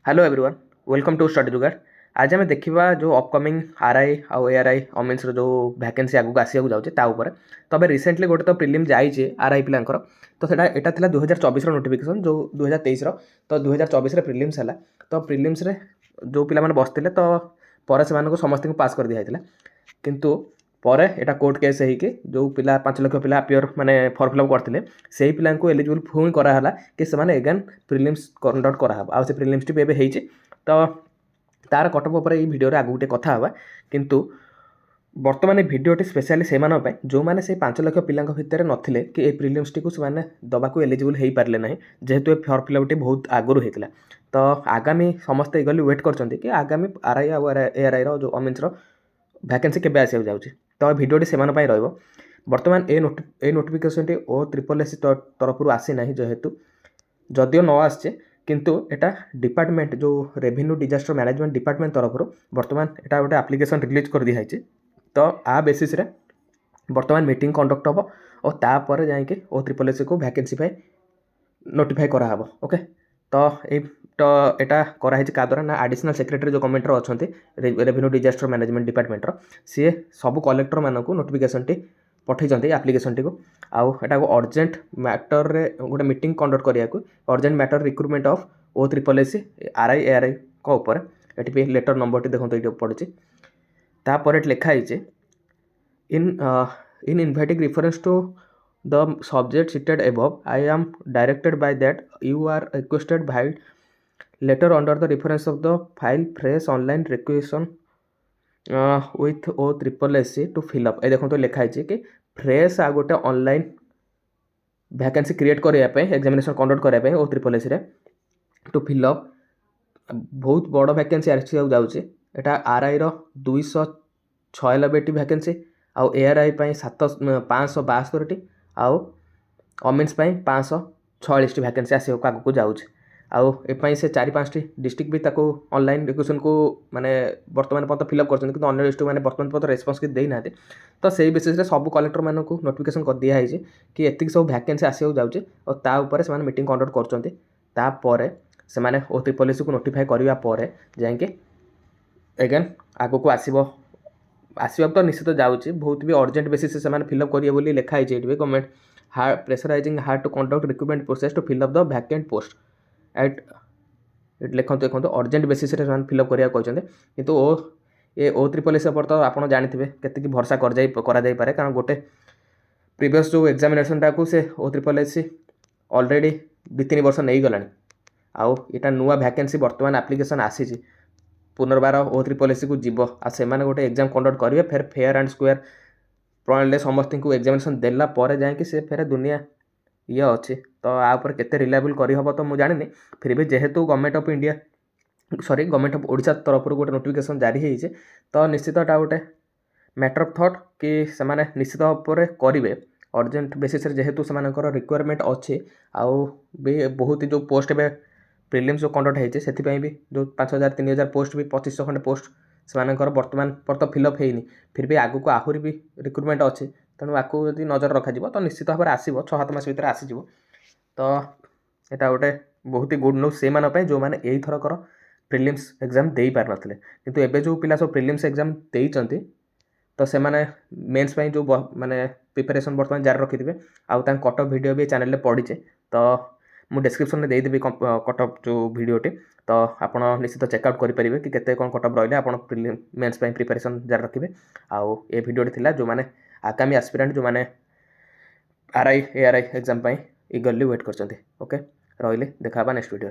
Hello everyone, welcome to study Jugaad. आज आम देखा जो अपकमिंग आरआई आउ एआरआई अमेन्स जो वैकेंसी आगू आसवाक जाऊँचे तो रिसेंटली गोटे तो प्रिलिम जाइए आरआई पिलांकर तो यहाँ था 2024 नोटिफिकेशन जो 2023 तो 2024 प्रिलिम्स है तो प्रिलिम्स जो पिला बसते तो पर से समस्त पास कर दिया किंतु पर यहाँ कोर्ट केस होगी जो पिला 5 लाख पिला पियर माने फॉर्म फिलअप करते से पिला एलिजिबल पुणी कराला कि से एगेन प्रिलिम्स कंडक्ट कराब आ प्रिलिम्स भी एवं होती तो तार कटअप उपर ये भिडियो आगू गोटे कथा हाँ किंतु बर्तमान भिडियोटी स्पेशली से जो मैंने से 5 लाख पिला भितर नथिले कि ये प्रिलिम्स टी को से दबाक एलिजिबल हो पारे ना जेहेतु ये फॉर्म फिलअप बहुत आगुरी होता तो आगामी समस्ते गली वेट कर आगामी आरआई एआरआई जो अमीन्स वैकेंसी केबे आसिया जाउची तो भिडियोटी से बर्तमान ए नोटिफिकेशन टी ओ ट्रिपल एस तरफ आसी ना जेहेतु जदियो न आसचे किंतु एटा डिपार्टमेंट जो रेवेन्यू डिजास्टर मैनेजमेंट डिपार्टमेंट तरफ बर्तमान एटा गोटे एप्लिकेशन रिलीज कर दिया तो आ बेसिस रे बर्तमान मीटिंग कंडक्ट हम और तापर जाइए ओ ट्रिपल एस को वैकेंसी पे नोटिफाई कराब ओके तो एटा कराई क्या द्वारा ना एडिशनल सेक्रेटरी जो गवर्नमेंट अच्छा रेवेन्यू डिजास्टर मैनेजमेंट डिपार्टमेंट सी सब कलेक्टर मानक नोटिफिकेशन टी पठे एप्लिकेशन टी को आटा अर्जेंट मैटर रे गोटे मीटिंग कंडक्ट करने urgent matter recruitment of O triple S RI ARI ऊपर ये लेटर नंबर टी देखो ये पड़ी तापर लिखाई in inviting reference to the subject cited above, I am directed by that you are requested by letter under the reference of the file fresh online requisition with O triple SC to fill up। ए देखो तो लिखा है कि fresh आ गोटे online vacancy create करने examination conduct करने O triple S to fill up बहुत बड़ वैकेंसी आसी जाऊँचे एटा आरआई 296 वैकेंसी आउ एआरआई 572 आउ अमेन्स 546 वैकेंसी आसक आगू जाऊँचे आउ ए से 4-5 डिस्ट्रिक्ट भी ताको ऑनलाइन रिक्वेशन को माने वर्तमान पर्यंत फिलअप कर अन्य डिस्ट्रिक्ट मैंने वर्तमान पर्यंत रेस्पॉन्स देना तो से बेसिस सब कलेक्टर मान को नोटिफिकेशन कर दिखाई कि एतिक सब वैकेंसी आसक जाऊँचे और तापर से मीटिंग कंडक्ट कर से ओ ट्रिपल एस को नोटिफाई करने जाए एगेन आगो को आसवा तो निश्चित जाऊँगी बहुत भी अर्जेंट बेसिस से फिलअप करेंगे लिखाई government pressurising hard to conduct recruitment process to fill up the vacant post at लिखते देखो अर्जेंट बेसिस फिलअप करा किंतु ओ ट्रिपल एस पर तो आप जानते केत भरसा कर कारण गोटे प्रीवियस जो एग्जामिनेशन टाक से ओ ट्रिपल एस ऑलरेडी 2-3 वर्ष नहीं गला आउ यहाँ नुआ वैकेंसी बर्तमान एप्लिकेशन आसी पुनर्बार ओ ट्रिपल एस को जीव आ से गोटे एग्जाम कंडक्ट करेंगे फिर फेयर एंड स्क्वायर प्रणाली समस्त को एग्जामिनेशन देला पर जाए से फेर दुनिया ये अच्छी तो आपर केते रिलायबल करहब तो मुझे जानी फिर भी जेहेतु government of India government of Odisha तरफ गोटे नोटिफिकेशन जारी होती तो निश्चित गोटे मैटर ऑफ थॉट कि से निश्चित भाव करेंगे अर्जेंट बेसिस जेहेतु से रिक्वायरमेंट अच्छी आउ भी बहुत जो पोस्ट ए प्रिलिम्स जो कंडक्ट होती से भी जो 5000-3000 पोस्ट भी 2500 खंडे पोस्ट से बर्तमान पर तो फिलअप होनी फिर भी आगू को आहरी भी रिक्रुटमेंट अच्छी तेणु आपको यदि नजर रखा तो निश्चित भाव में आसो 6-7 मास भर आसीज तो यहाँ गोटे बहुत ही गुड न्यूज से जो मैंने यही थरकर प्रिलिम्स एग्जाम दे पार नथिले किंतु एबे जो पिला सब प्रिलिम्स एग्जाम देइचंती तो से मेन्स जो माने प्रिपरेशन बर्तमान जारी रखिथे आउ कटअप वीडियो भी चैनल में पड़ीचे तो मु डिस्क्रिप्शन में देदेवी कटअप जो वीडियोटी तो आपड़ निश्चित चेकआउट करेंगे कि केते कौन कटअप रही आप मेन्स प्रिपरेशन जारी रखिए आउ ये वीडियोटी थिला जो मैंने आगामी एस्पिरेंट जो मैंने RI ARI exam eagerly wait करते ओके रही देखा नेक्स्ट वीडियो।